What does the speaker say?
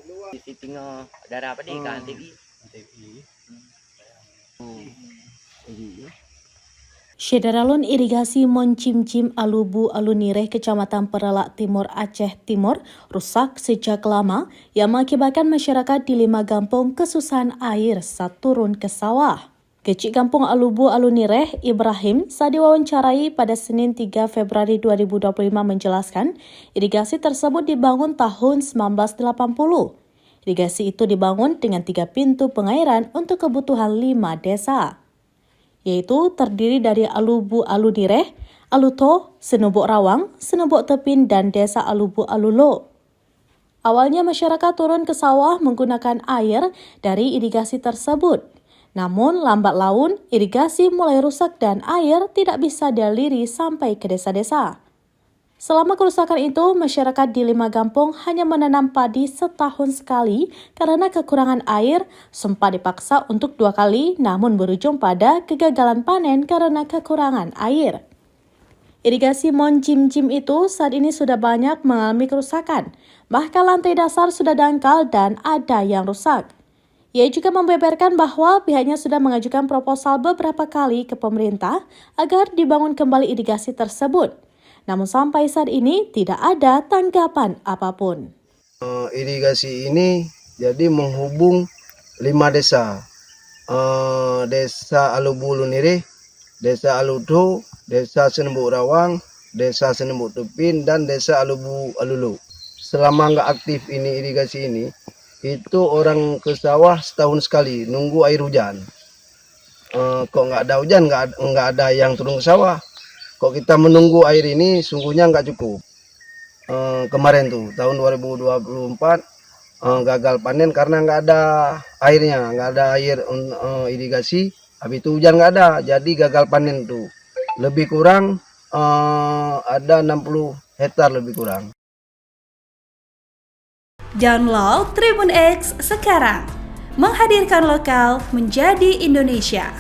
Di Sitingo, daerah apa nih? Kan TI. Syederalun irigasi Moncimcim Alubu Alunireh Kecamatan Perelak Timur Aceh Timur rusak sejak lama yang mengakibatkan masyarakat di 5 kampung kesusahan air saat turun ke sawah. Kecik Kampung Alubu Alunireh Ibrahim saat diwawancarai pada Senin 3 Februari 2025 menjelaskan irigasi tersebut dibangun tahun 1980. Irigasi itu dibangun dengan 3 pintu pengairan untuk kebutuhan 5 desa, yaitu terdiri dari Alubu Alunireh, Aluto, Senubuk Rawang, Senubuk Tepin, dan Desa Alubu Alulo. Awalnya masyarakat turun ke sawah menggunakan air dari irigasi tersebut. Namun lambat laun, irigasi mulai rusak dan air tidak bisa dialiri sampai ke desa-desa. Selama kerusakan itu, masyarakat di 5 kampung hanya menanam padi setahun sekali karena kekurangan air, sempat dipaksa untuk 2 kali namun berujung pada kegagalan panen karena kekurangan air. Irigasi Moncimcim itu saat ini sudah banyak mengalami kerusakan, bahkan lantai dasar sudah dangkal dan ada yang rusak. Ia juga membeberkan bahwa pihaknya sudah mengajukan proposal beberapa kali ke pemerintah agar dibangun kembali irigasi tersebut. Namun sampai saat ini tidak ada tanggapan apapun. Irigasi ini jadi menghubung 5 desa. Desa Alubu Alunireh, Desa Aludo, Desa Senubuk Rawang, Desa Senubuk Tepin, dan Desa Alubu Alulo. Selama nggak aktif ini irigasi ini, itu orang ke sawah setahun sekali nunggu air hujan. Kok nggak ada hujan, nggak ada yang turun ke sawah. Kok kita menunggu air ini sungguhnya nggak cukup. Kemarin tuh tahun 2024 gagal panen karena nggak ada airnya, nggak ada air irigasi. Habis itu hujan nggak ada, jadi gagal panen tuh. Lebih kurang ada 60 hektar lebih kurang. Download Tribun X sekarang, menghadirkan lokal menjadi Indonesia.